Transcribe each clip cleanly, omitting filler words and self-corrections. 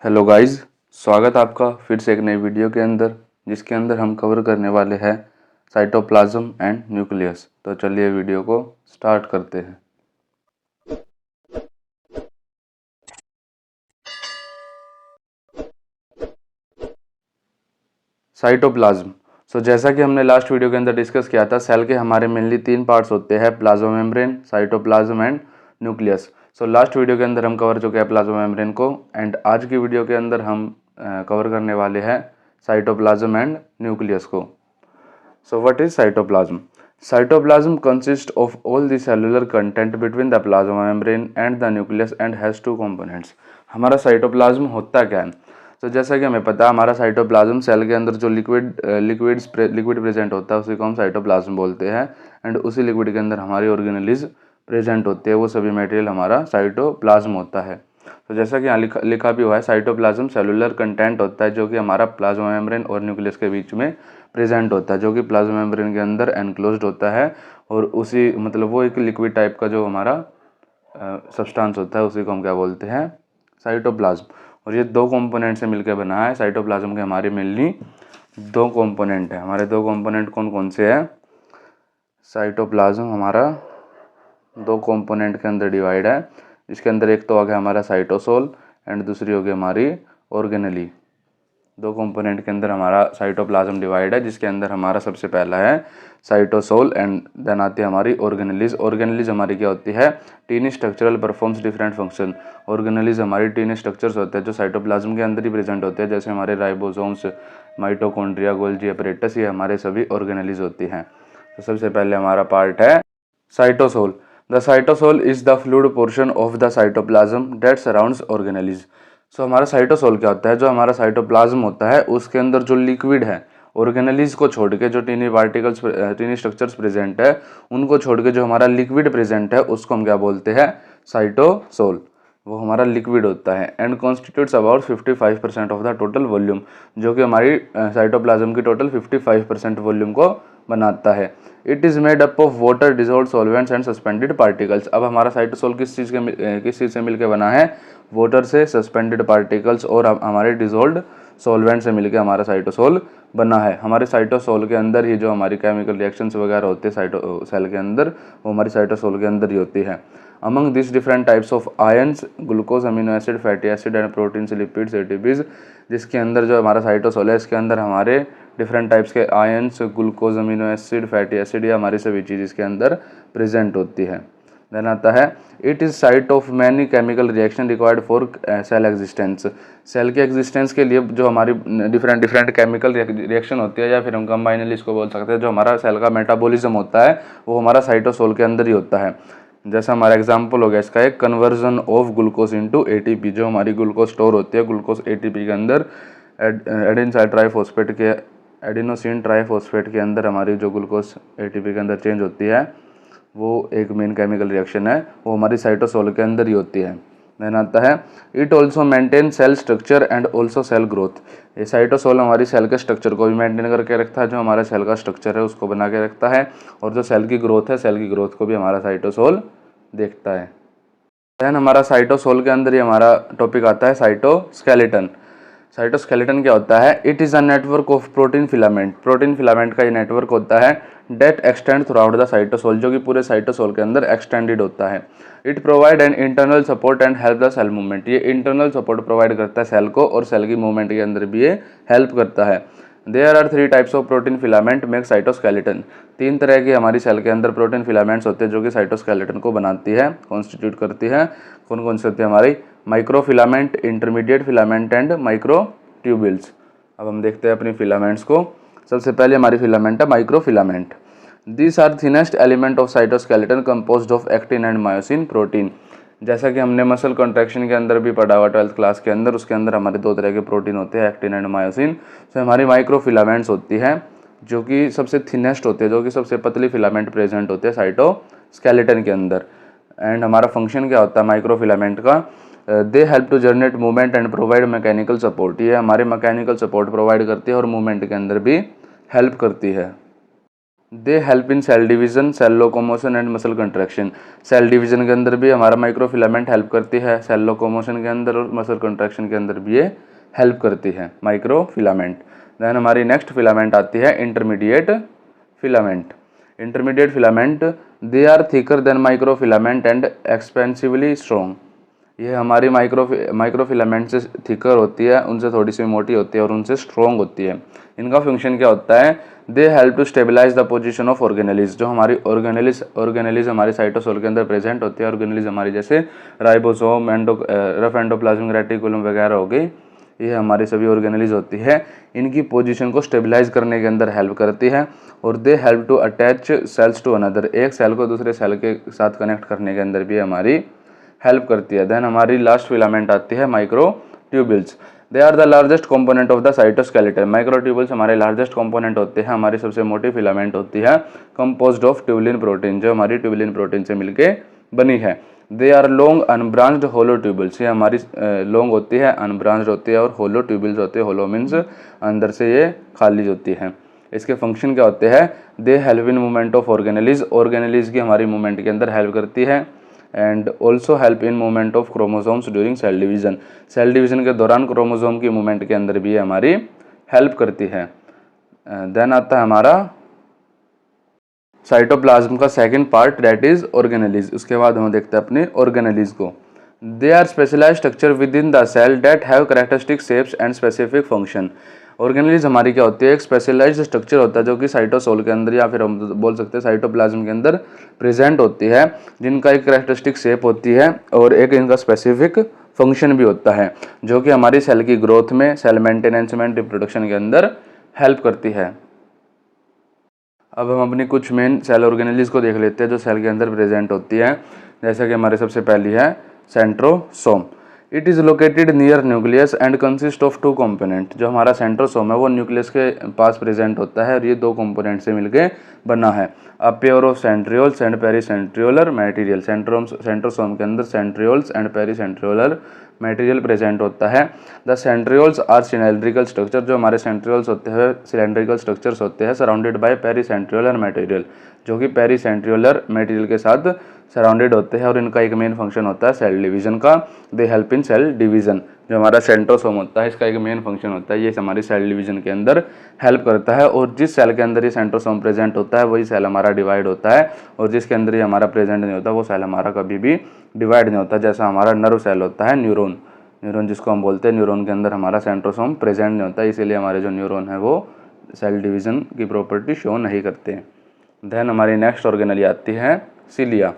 Hello guys, स्वागत आपका फिर से एक नई वीडियो के अंदर जिसके अंदर हम कवर करने वाले हैं साइटोप्लाज्म एंड न्यूक्लियस। तो चलिए वीडियो को स्टार्ट करते हैं। साइटोप्लाज्म। जैसा कि हमने लास्ट वीडियो के अंदर डिस्कस किया था, सेल के हमारे मेनली तीन पार्ट्स होते हैं, plasma membrane, cytoplasm and nucleus. Last video के अंदर हम कवर चुके हैं प्लाज्मा मेम्ब्रेन को, एंड आज की वीडियो के अंदर हम कवर करने वाले हैं साइटोप्लाज्म एंड न्यूक्लियस को। What is cytoplasm? Cytoplasm consists of all the cellular content between the plasma membrane and the nucleus and has two components. हमारा साइटोप्लाज्म होता क्या है? जैसा कि हमें पता है, हमारा साइटोप्लाज्म सेल के अंदर जो लिक्विड प्रेजेंट होता है उसी को हम साइटोप्लाज्म बोलते हैं, एंड उसी लिक्विड के अंदर हमारी ऑर्गेनेलिज प्रेजेंट होते हैं। वो सभी मटेरियल हमारा साइटोप्लाज्म होता है। जैसा कि यहाँ लिखा भी हुआ है, साइटोप्लाज्म सेलुलर कंटेंट होता है जो कि हमारा प्लाज्मा मेम्ब्रेन और न्यूक्लियस के बीच में प्रेजेंट होता है, जो कि प्लाज्मा मेम्ब्रेन के अंदर एनक्लोज्ड होता है, और उसी वो एक लिक्विड टाइप का जो हमारा सब्सटेंस होता है उसी को हम क्या बोलते हैं, साइटोप्लाज्म। और ये दो कंपोनेंट से मिलकर बना है। साइटोप्लाज्म के हमारे मेनली दो कंपोनेंट है। हमारे दो कंपोनेंट कौन कौन से हैं? साइटोप्लाज्म हमारा दो कंपोनेंट के अंदर डिवाइड है। इसके अंदर एक तो आ गया हमारा साइटोसोल एंड दूसरी हो गई हमारी ऑर्गेनेली। दो कंपोनेंट के अंदर हमारा साइटोप्लाज्म डिवाइड है, जिसके अंदर हमारा सबसे पहला है साइटोसोल एंड देन आती है हमारी ऑर्गेनेलिज। ऑर्गेनेलिज हमारी क्या होती है? Tiny structural performs different function. Organelles हमारी टीनी स्ट्रक्चर्स होते हैं जो साइटोप्लाज्म के अंदर ही प्रेजेंट होते हैं, जैसे हमारे राइबोसोम्स, माइटोकॉन्ड्रिया, गोल्जी एपरेटस, ये हमारे सभी ऑर्गेनेलिज होती हैं। तो सबसे पहले हमारा पार्ट है cytosol. The cytosol is the fluid portion of the cytoplasm that surrounds organelles. हमारा साइटोसोल क्या होता है? जो हमारा साइटोप्लाज्म होता है उसके अंदर जो लिक्विड है, ऑर्गेनेलिज को छोड़ के, जो टीनी स्ट्रक्चर्स प्रेजेंट है उनको छोड़ के जो हमारा लिक्विड प्रेजेंट है उसको हम क्या बोलते हैं? साइटोसोल। वो हमारा लिक्विड होता है and constitutes about 55% of the total volume, जो कि हमारी साइटोप्लाज्म की टोटल 55% वॉल्यूम को बनाता है। It is made up of water, dissolve solvents and suspended particles. अब हमारा साइटोसोल किस चीज़ से मिलकर बना है? वाटर से, सस्पेंडेड पार्टिकल्स और हमारे डिजोल्व सॉल्वेंट से मिलकर हमारा साइटोसोल बना है। हमारे साइटोसोल के अंदर ही जो हमारी केमिकल रिएक्शंस वगैरह होते हैं सेल के अंदर, वो हमारी साइटोसोल के अंदर ही होती है। Among this different types of ions, glucose, amino acid, fatty acid and proteins, lipids, ATPs, जिसके अंदर जो हमारा साइटोसोल है इसके अंदर हमारे डिफरेंट टाइप्स के ions, glucose, amino acid, fatty acid, या हमारी सभी चीज़ इसके अंदर प्रेजेंट होती है। देन आता है it is site of many chemical reaction required for cell existence. Cell के एग्जिस्टेंस के लिए जो हमारी डिफरेंट केमिकल रिएक्शन होती है, या फिर हम कंबाइनली इसको बोल सकते हैं, जो हमारा सेल का मेटाबॉलिज्म होता है वो हमारा साइटोसोल के अंदर ही होता है। जैसा हमारा एग्जाम्पल हो गया इसका एक conversion of glucose into ATP. जो हमारी ग्लूकोज स्टोर होती है ग्लूकोज एटीपी के अंदर, एडिनोसिन ट्राइफॉस्फेट के अंदर हमारी जो ग्लूकोज एटीपी के अंदर चेंज होती है, वो एक मेन केमिकल रिएक्शन है, वो हमारी साइटोसोल के अंदर ही होती है। देन आता है it also maintain cell structure and also cell growth. ये साइटोसोल हमारी सेल के स्ट्रक्चर को भी मेंटेन करके रखता है, जो हमारा सेल का स्ट्रक्चर है उसको बना के रखता है, और जो सेल की ग्रोथ है, सेल की ग्रोथ को भी हमारा साइटोसोल देखता है। देन हमारा साइटोसोल के अंदर ही हमारा टॉपिक आता है साइटोस्केलेटन। साइटोस्केलेटन क्या होता है? It is a network of protein filament. Protein filament का ये नेटवर्क होता है that extend throughout the cytosol, जो कि पूरे साइटोसोल के अंदर एक्सटेंडेड होता है। It provide an internal support and help the cell movement. ये इंटरनल सपोर्ट प्रोवाइड करता है सेल को, और सेल की मूवमेंट के अंदर भी ये हेल्प करता है। There are 3 types of protein filament make cytoskeleton. 3 तरह की हमारी सेल के अंदर प्रोटीन फिलामेंट्स होते हैं जो कि साइटोस्केलेटन को बनाती है, कॉन्स्टिट्यूट करती है। कौन कौन से होते हैं? हमारी micro filament, intermediate filament and micro tubules. अब हम देखते हैं अपनी फिलामेंट्स को। सबसे पहले हमारी फिलामेंट है microfilament. These are thinnest element of cytoskeleton composed of actin and myosin protein. जैसा कि हमने मसल कॉन्ट्रैक्शन के अंदर भी पढ़ा हुआ 12th क्लास के अंदर, उसके अंदर हमारे 2 तरह के प्रोटीन होते हैं, एक्टिन एंड मायोसिन। तो हमारी माइक्रो फिलामेंट्स होती हैं जो कि सबसे थिनेस्ट होते हैं, जो कि सबसे पतली फिलामेंट प्रेजेंट होते हैं साइटोस्केलेटन के अंदर। एंड हमारा फंक्शन क्या होता है माइक्रो फिलामेंट का? They help to generate movement and provide mechanical support. ये हमारे मैकेनिकल सपोर्ट प्रोवाइड करती है और मूवमेंट के अंदर भी हेल्प करती है। They help in cell division, cell locomotion and muscle contraction. Cell division के अंदर भी हमारा माइक्रोफिलामेंट हेल्प करती है, सेल लोकोमोशन के अंदर और मसल कंट्रैक्शन के अंदर भी ये हेल्प करती है माइक्रोफिलामेंट। देन हमारी नेक्स्ट फिलामेंट आती है intermediate filament. Intermediate filament they are thicker than microfilament and expensively strong. ये हमारी माइक्रोफिलामेंट से थिकर होती है, उनसे थोड़ी सी मोटी होती है और उनसे स्ट्रॉन्ग होती है। इनका फंक्शन क्या होता है? They help to stabilise the position of organelles. जो हमारी ऑर्गेनेलिज हमारी साइटोसोल के अंदर प्रेजेंट होती है, ऑर्गेनेलिज हमारी जैसे राइबोसोम, रफ एंडोप्लाज्मिक रेटिकुलम वगैरह हो गई, ये हमारी सभी ऑर्गेनेलिज होती है। इनकी पोजीशन को स्टेबलाइज करने के अंदर हेल्प करती है और they help to attach cells to another. एक सेल को दूसरे सेल के साथ कनेक्ट करने के अंदर भी हमारी हेल्प करती है। देन हमारी लास्ट फिलामेंट आती है microtubules. They are the largest component of the cytoskeleton. Microtubules हमारे लार्जेस्ट कंपोनेंट होते हैं, हमारी सबसे मोटी फिलामेंट होती है, कंपोज्ड ऑफ ट्यूबुलिन प्रोटीन, जो हमारी ट्यूबुलिन प्रोटीन से मिलके बनी है। They are long unbranched hollow tubules. ये हमारी लॉन्ग होती है, अनब्रांच्ड होती है, और होलो ट्यूबुल्स होते हैं। होलो मीन्स अंदर से ये खाली होती है। इसके फंक्शन क्या होते हैं? They help in movement of organelles. Organelles की हमारी मूवमेंट के अंदर हेल्प करती है and also help in movement of chromosomes during cell division. Cell division के दौरान क्रोमोसोम की मूवमेंट के अंदर भी हमारी हेल्प करती है। देन आता है हमारा साइटोप्लाज्म का second part, that is organelles. उसके बाद हम देखते हैं अपने ऑर्गेनेलिज को। They are specialised structure within the cell that have characteristic shapes and specific function. Organelles हमारी क्या होती है? एक स्पेशलाइज्ड स्ट्रक्चर होता है जो कि साइटोसोल के अंदर या फिर हम बोल सकते हैं साइटोप्लाज्म के अंदर प्रेजेंट होती है, जिनका एक कैरेक्टरिस्टिक शेप होती है और एक इनका स्पेसिफिक फंक्शन भी होता है, जो कि हमारी सेल की ग्रोथ में, सेल मेंटेनेंस में, रिप्रोडक्शन के अंदर हेल्प करती है। अब हम अपनी कुछ मेन सेल ऑर्गेनेलिज को देख लेते हैं जो सेल के अंदर प्रेजेंट होती है। जैसा कि हमारे सबसे पहली है centrosome. It is located near nucleus and consist of two component. जो हमारा सेंट्रोसोम है वो न्यूक्लियस के पास प्रेजेंट होता है और ये दो कंपोनेंट से मिलके बना है। A pair of centrioles and pericentriolar material. Centrosome के अंदर centrioles and pericentriolar material present होता है। The centrioles are cylindrical structure. जो हमारे सेंट्रियोल्स होते हैं सिलेंड्रिकल स्ट्रक्चर्स होते हैं, सराउंडेड बाय पेरीसेंट्रियोलर मटेरियल, जो कि पेरीसेंट्रियोलर मटेरियल के साथ सराउंडेड होते हैं और इनका एक मेन फंक्शन होता है सेल डिवीजन का। They help in cell division. जो हमारा सेंट्रोसोम होता है इसका एक मेन फंक्शन होता है, ये हमारी सेल डिवीजन के अंदर हेल्प करता है। और जिस सेल के अंदर ये सेंट्रोसोम प्रेजेंट होता है वही सेल हमारा डिवाइड होता है, और जिसके अंदर ये हमारा प्रेजेंट नहीं होता वो सेल हमारा कभी भी डिवाइड नहीं होता। जैसा हमारा नर्व सेल होता है, न्यूरॉन जिसको हम बोलते हैं, न्यूरॉन के अंदर हमारा सेंट्रोसोम प्रेजेंट नहीं होता, इसीलिए हमारे जो न्यूरॉन है वो सेल डिवीजन की प्रॉपर्टी शो नहीं करते। देन हमारी नेक्स्ट ऑर्गेनली आती है cilia.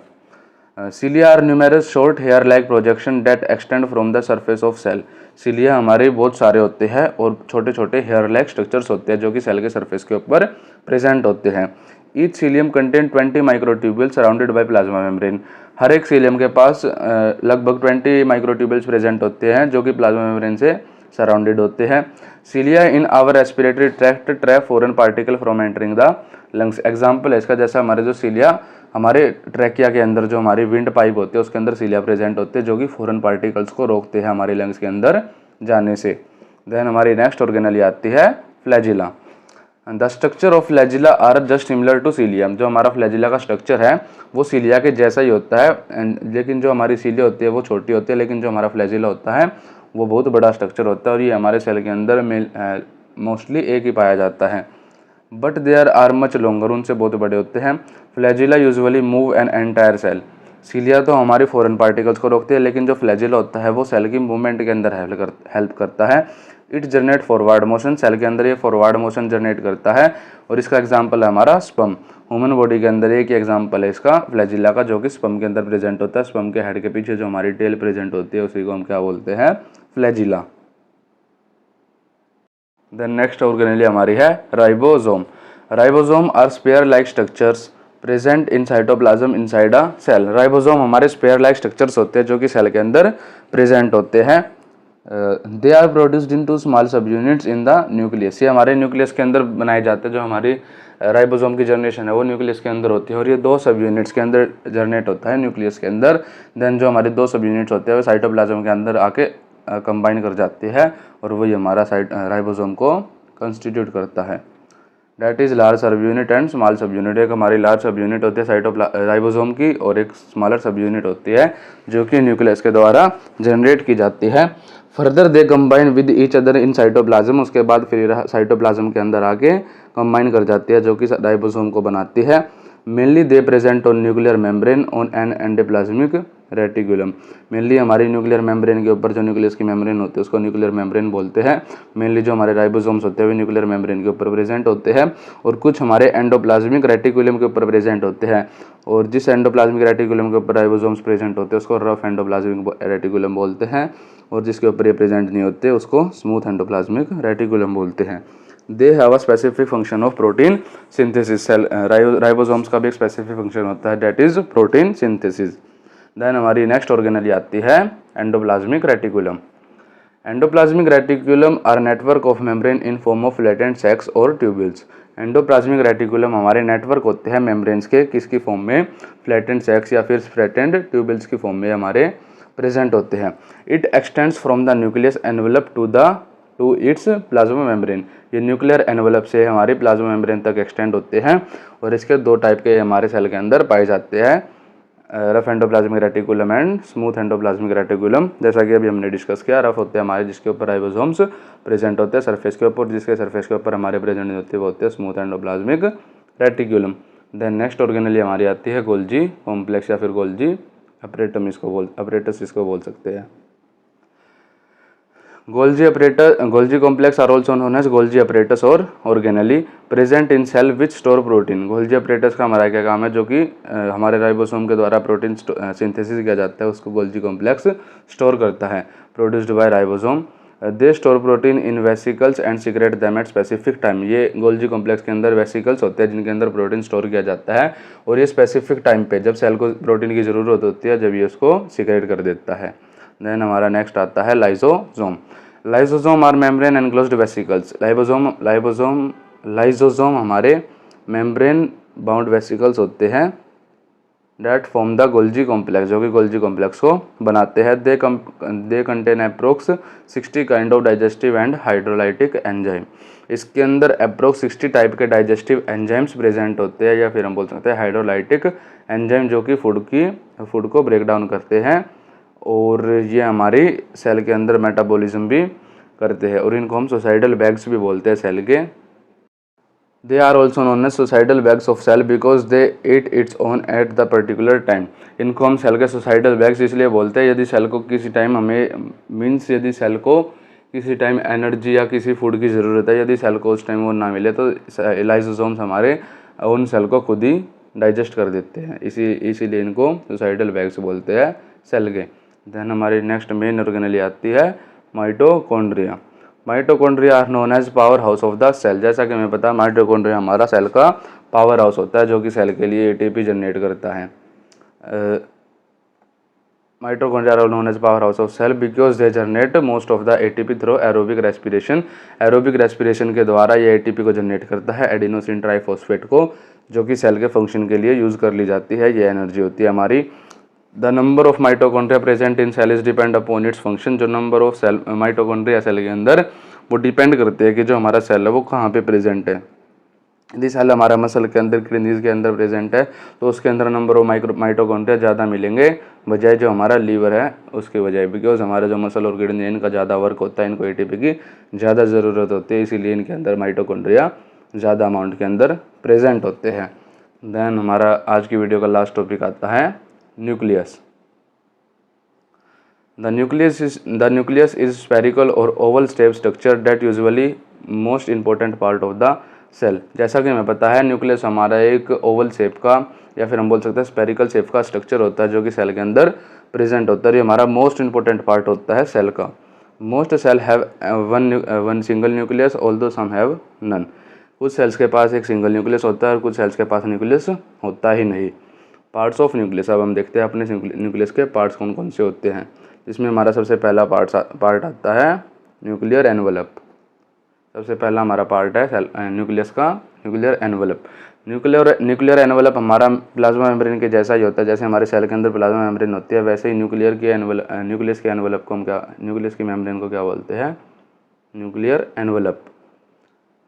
Cilia are numerous short hair like projection that extend from the surface of cell. Cilia हमारे बहुत सारे होते हैं और छोटे छोटे हेयर लाइक स्ट्रक्चर्स होते हैं जो कि सेल के सरफेस के ऊपर प्रेजेंट होते हैं। Each cilium contain 20 microtubules surrounded by plasma membrane. हर एक सीलियम के पास लगभग 20 माइक्रोट्यूब्यूल्स प्रेजेंट होते हैं जो कि प्लाज्मा मेम्ब्रेन से सराउंडेड होते हैं। Cilia in our respiratory tract trap foreign particle from entering the lungs. Example है इसका, जैसा हमारे जो सिलिया हमारे ट्रैकिया के अंदर जो हमारी विंड पाइप होती है उसके अंदर सिलिया प्रेजेंट होते हैं जो कि फॉरेन पार्टिकल्स को रोकते हैं हमारी लंग्स के अंदर जाने से। देन हमारी नेक्स्ट ऑर्गेनली आती है flagella. The structure of flagella are just similar to cilium. जो हमारा फ्लैजिला का स्ट्रक्चर है वो सीलिया के जैसा ही होता है, लेकिन जो हमारी सीलिया होती है वो छोटी होती है, लेकिन जो हमारा फ्लैजिला होता है वो बहुत बड़ा स्ट्रक्चर होता है और ये हमारे सेल के अंदर मोस्टली एक ही पाया जाता है। But there are much longer, उनसे बहुत बड़े होते हैं। Flagella usually move an entire cell. Cilia तो हमारी फॉरेन पार्टिकल्स को रोकती है, लेकिन जो फ्लैजिला होता है वो सेल की मूवमेंट के अंदर हेल्प करता है। It generate forward motion. Cell के अंदर ये फॉरवर्ड मोशन जनरेट करता है और इसका एग्जाम्पल है हमारा स्पर्म। ह्यूमन बॉडी के अंदर एक ही एग्जाम्पल है इसका फ्लैजिला का, जो कि स्पर्म के अंदर प्रेजेंट होता है। स्पर्म के हेड के पीछे जो हमारी टेल प्रेजेंट होती है उसी को हम क्या बोलते हैं? फ्लैजिला। देन नेक्स्ट ऑर्गेनेली हमारी है ribosome. Ribosome are sphere like structures present in cytoplasm inside a cell. Ribosome हमारे स्पेयर लाइक स्ट्रक्चर्स होते हैं जो कि सेल के अंदर प्रेजेंट होते हैं। They are produced in two small subunits in the nucleus. ये हमारे न्यूक्लियस के अंदर बनाए जाते हैं। जो हमारी राइबोसोम की जनरेशन है वो न्यूक्लियस के अंदर होती है और ये दो सब यूनिट्स के अंदर जनरेट होता है न्यूक्लियस के अंदर। देन जो हमारे दो सब यूनिट्स होते हैं वो साइटोप्लाज्म के अंदर आके कंबाइन कर जाती है और वही हमारा राइबोसोम को कंस्टिट्यूट करता है। डैट इज़ लार्ज सब यूनिट एंड स्मॉल सब यूनिट। एक हमारी लार्ज सब यूनिट होती है राइबोसोम की, और एक स्मॉलर सब यूनिट होती है जो कि न्यूक्लियस के द्वारा जनरेट की जाती है। Further they combine with each other in cytoplasm, उसके बाद फिर साइटोप्लाज्म के अंदर आके कंबाइन कर जाती है जो कि राइबोसोम को बनाती है। Mainly they present on nuclear membrane on an endoplasmic reticulum. Mainly हमारी न्यूक्लियर मेम्ब्रेन के ऊपर जो न्यूक्लियस की मेम्ब्रेन होती है उसको न्यूक्लियर मेम्ब्रेन बोलते हैं। मेनली जो हमारे राइबोसोम्स होते हैं वे न्यूक्लियर मेम्ब्रेन के ऊपर प्रेजेंट होते हैं, और कुछ हमारे एंडोप्लाज्मिक रेटिकुलम के ऊपर प्रेजेंट होते हैं। और जिस एंडोप्लाज्मिक रेटिकुलम के ऊपर राइबोसोम्स प्रेजेंट होते हैं उसको रफ एंडोप्लाज्मिक रेटिकुलम बोलते हैं, और जिसके ऊपर ये प्रेजेंट नहीं होते उसको स्मूथ एंडोप्लाज्मिक रेटिकुलम बोलते हैं। They have a specific function of protein synthesis. Cell ribosomes का भी एक स्पेसिफिक फंक्शन होता है, that is protein synthesis. Then हमारी नेक्स्ट ऑर्गेनेली आती है endoplasmic reticulum. Endoplasmic reticulum are network of membrane in form of flattened sacs और tubules. Endoplasmic reticulum हमारे नेटवर्क होते हैं मेम्ब्रेन्स के, किसकी फॉर्म में, फ्लैटेंड सैक्स या फिर फ्लैटेंड ट्यूब्यूल्स की फॉर्म में हमारे प्रेजेंट होते हैं। It extends from the nucleus envelope to its plasma membrane. ये न्यूक्लियर एनवेलप से हमारी प्लाज्मा मेम्ब्रेन तक एक्सटेंड होते हैं, और इसके दो टाइप के हमारे सेल के अंदर पाए जाते हैं, rough endoplasmic reticulum and smooth endoplasmic reticulum. जैसा कि अभी हमने डिस्कस किया, रफ होते हैं हमारे जिसके ऊपर राइबोसोम्स प्रेजेंट होते हैं सरफेस के ऊपर, जिसके सरफेस के ऊपर हमारे प्रेजेंट नहीं होते वो होते हैं smooth endoplasmic reticulum. Then next organelle हमारी आती है गोल्जी कॉम्प्लेक्स या फिर गोल्जी अपरेटस इसको बोल सकते हैं। Golgi complex are also known as Golgi apparatus और organelle present in cell which store protein. Golgi apparatus का हमारा क्या काम है, जो कि हमारे राइबोसोम के द्वारा प्रोटीन सिंथेसिस किया जाता है उसको गोल्जी कॉम्प्लेक्स स्टोर करता है, produced by ribosome. They store protein in vesicles and secret them at specific time. ये गोल्जी कॉम्प्लेक्स के अंदर वेसिकल्स होते हैं जिनके अंदर प्रोटीन स्टोर किया जाता है, और ये स्पेसिफिक टाइम पे जब सेल को प्रोटीन की ज़रूरत होती है जब ये उसको सीक्रेट कर देता है। देन हमारा नेक्स्ट आता है lysosome. Lysosome are membrane enclosed vesicles. Lysosome हमारे मेम्ब्रेन बाउंड वेसिकल्स होते हैं that form the Golgi complex, जो कि गोल्जी कॉम्प्लेक्स को बनाते हैं। They contain approx 60 kind of digestive and hydrolytic enzyme. इसके अंदर अप्रोक्स 60 टाइप के डाइजेस्टिव एंजाइम्स प्रेजेंट होते हैं, या फिर हम बोल सकते हैं हाइड्रोलाइटिक एंजाइम, जो कि फूड को ब्रेक डाउन करते हैं, और ये हमारी सेल के अंदर मेटाबॉलिज्म भी करते हैं, और इनको हम सुसाइडल बैग्स भी बोलते हैं सेल के। They are also known as suicidal bags of cell because they eat its own at the particular time. इनको हम सेल के सुसाइडल बैग्स इसलिए बोलते हैं यदि सेल को किसी टाइम यदि सेल को किसी टाइम एनर्जी या किसी फूड की ज़रूरत है, यदि सेल को उस टाइम वो ना मिले तो लाइसोसोम्स हमारे उन सेल को खुद ही डाइजेस्ट कर देते हैं, इसीलिए इनको सुसाइडल बैग्स बोलते हैं सेल के। देन हमारी नेक्स्ट मेन ऑर्गेनेली आती है mitochondria. Mitochondria are known as powerhouse of the cell. जैसा कि हमें पता है माइटोकॉन्ड्रिया हमारा सेल का पावर हाउस होता है, जो कि सेल के लिए एटीपी जनरेट करता है। Mitochondria are known as powerhouse of cell because they generate most of the ATP through aerobic respiration. Aerobic respiration के द्वारा ये एटीपी को जनरेट करता है, एडिनोसिन ट्राइफॉस्फेट को, जो कि सेल के फंक्शन के लिए यूज़ कर ली जाती है। ये एनर्जी होती है हमारी। The number of mitochondria present in cell is depend upon its function. जो number of cell mitochondria cell के अंदर वो डिपेंड करते हैं कि जो हमारा सेल है वो कहाँ पे प्रेजेंट है। यदि सेल हमारा मसल के अंदर किडनीज के अंदर प्रेजेंट है तो उसके अंदर नंबर ऑफ माइटोकॉन्ड्रिया ज़्यादा मिलेंगे बजाय जो हमारा लीवर है उसके बजाय, बिकॉज हमारा जो मसल और किडनी इनका ज़्यादा वर्क होता है, इनको एटीपी की ज़्यादा ज़रूरत होती है, इसीलिए इनके अंदर माइटोकॉन्ड्रिया ज़्यादा अमाउंट के अंदर प्रेजेंट होते हैं। देन हमारा आज की वीडियो का लास्ट टॉपिक आता है nucleus. The nucleus is spherical or oval shaped structure that usually most important part of the cell। जैसा कि हमें पता है न्यूक्लियस हमारा एक ओवल शेप का या फिर हम बोल सकते हैं स्पेरिकल शेप का स्ट्रक्चर होता है जो कि सेल के अंदर प्रेजेंट होता है। ये हमारा मोस्ट इंपॉर्टेंट पार्ट होता है सेल का। Most cell have one single nucleus although some have none. कुछ सेल्स के पास एक सिंगल न्यूक्लियस होता है और कुछ सेल्स के पास न्यूक्लियस होता ही नहीं। पार्ट्स ऑफ न्यूक्लियस, अब हम देखते हैं अपने न्यूक्लियस के पार्ट्स कौन कौन से होते हैं। इसमें हमारा सबसे पहला पार्ट आता है न्यूक्लियर एनवलप। सबसे पहला हमारा पार्ट है न्यूक्लियस का न्यूक्लियर एनवलप। न्यूक्लियर एनवलप हमारा प्लाज्मा मेम्ब्रेन के जैसा ही होता है। जैसे हमारे सेल के अंदर प्लाज्मा मेम्ब्रेन होती है वैसे ही न्यूक्लियस के एनवलप को न्यूक्लियस की मेम्ब्रेन को क्या बोलते हैं, nuclear envelope.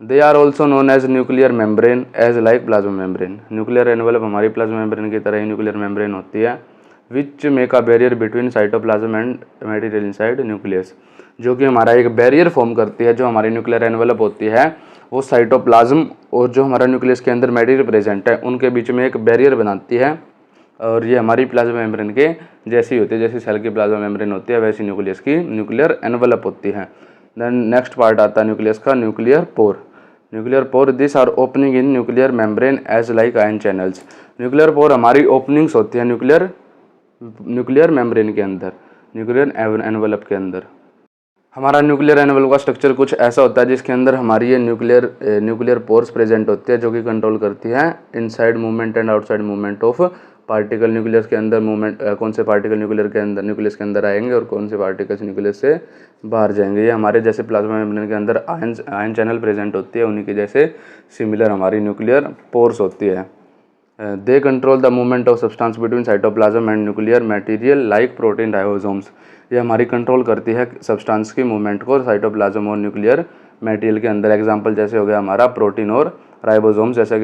They are also known as nuclear membrane as like plasma membrane. Nuclear envelope हमारी प्लाज्मा मेम्ब्रेन की तरह ही न्यूक्लियर मेम्ब्रेन होती है, which make a barrier between cytoplasm and material inside nucleus, जो कि हमारा एक बैरियर फॉर्म करती है। जो हमारी न्यूक्लियर एनवेलप होती है वो साइटोप्लाज्म और जो हमारा न्यूक्लियस के अंदर मटेरियल प्रेजेंट है उनके बीच में एक बैरियर बनाती है, और ये हमारी प्लाज्मा मेम्ब्रेन के जैसी होती है। जैसी सेल की प्लाज्मा मेम्ब्रेन होती है वैसी न्यूक्लियस की न्यूक्लियर एनवेलप होती है। देन नेक्स्ट पार्ट आता है न्यूक्लियस का, nuclear pore. Nuclear pore this are opening in nuclear membrane as like ion channels. Nuclear pore हमारी ओपनिंग्स होती है न्यूक्लियर मेम्ब्रेन के अंदर, न्यूक्लियर एनवेलप के अंदर। हमारा न्यूक्लियर एनवेलप का स्ट्रक्चर कुछ ऐसा होता है जिसके अंदर हमारी ये न्यूक्लियर पोर्स प्रेजेंट होती है, जो कि कंट्रोल करती है inside movement and outside movement of particle. Nucleus के अंदर मूवमेंट, कौन से पार्टिकल न्यूक्लियस के अंदर आएंगे और कौन से पार्टिकल्स न्यूक्लियस से बाहर जाएंगे। ये हमारे जैसे प्लाज्मा मेम्ब्रेन के अंदर आयन चैनल प्रेजेंट होती है, उन्हीं के जैसे सिमिलर हमारी न्यूक्लियर पोर्स होती है। They control the movement of substance between cytoplasm and nuclear material like protein ribosomes. ये हमारी कंट्रोल करती है सब्सटेंस की मूवमेंट को साइटोप्लाज्म और न्यूक्लियर मटेरियल के अंदर। एग्जांपल जैसे हो गया हमारा प्रोटीन और राइबोसोम्स, जैसा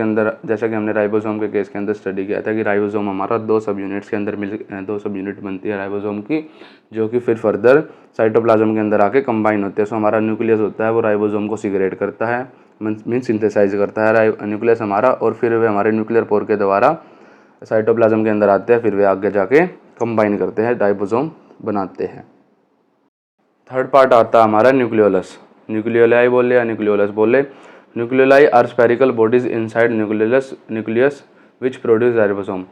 कि हमने राइबोसोम के केस के अंदर स्टडी किया था कि राइबोसोम हमारा दो सब यूनिट बनती है राइबोसोम की, जो कि फिर फर्दर साइटोप्लाज्म के अंदर आके कंबाइन होते हैं। सो हमारा न्यूक्लियस होता है वो राइबोसोम को सिगरेट करता है, मीन सिंथेसाइज करता है न्यूक्लियस हमारा, और फिर वे हमारे न्यूक्लियर पोर के द्वारा साइटोप्लाज्म के अंदर आते हैं, फिर वे आगे जाके कंबाइन करते हैं, राइबोसोम बनाते हैं। थर्ड पार्ट आता है हमारा न्यूक्लियोलस। न्यूक्लियोलाई बोले या न्यूक्लियोलस बोले। Nucleoli are spherical bodies inside nucleus which produce ribosome.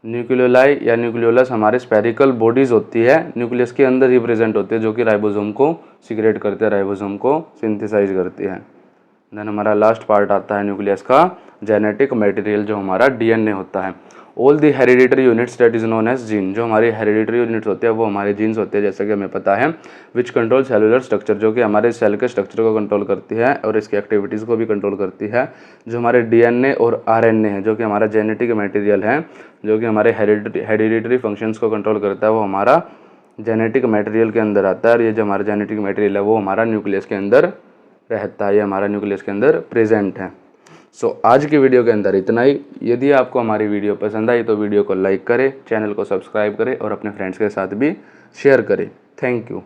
Nucleoli या न्यूक्लियोलस हमारे स्पेरिकल बॉडीज होती है, न्यूक्लियस के अंदर ही प्रेजेंट होती है, जो कि राइबोसोम को सिक्रेट करते हैं, राइबोसोम को सिंथेसाइज करती है। देन हमारा लास्ट पार्ट आता है न्यूक्लियस का, जेनेटिक मटेरियल, जो हमारा डीएनए होता है। All the hereditary units that is known as gene. जो हमारी हेरिडिटरी यूनिट्स होते हैं वो हमारे जीन्स होते हैं, जैसा कि हमें पता है। विच कंट्रोल सेलुलर स्ट्रक्चर, जो कि हमारे सेल के स्ट्रक्चर को कंट्रोल करती है और इसकी एक्टिविटीज़ को भी कंट्रोल करती है। जो हमारे डीएनए और आरएनए है, जो कि हमारा जेनेटिक मटेरियल है, जो कि हमारे हेरिडिटरी फंक्शंस को कंट्रोल करता है, वो हमारा जेनेटिक मटेरियल के अंदर आता है। और ये जो हमारा जेनेटिक मटेरियल है वो हमारा न्यूक्लियस के अंदर रहता है, ये हमारा न्यूक्लियस के अंदर प्रेजेंट है। सो आज की वीडियो के अंदर इतना ही। यदि आपको हमारी वीडियो पसंद आई तो वीडियो को लाइक करें, चैनल को सब्सक्राइब करें और अपने फ्रेंड्स के साथ भी शेयर करें। Thank you.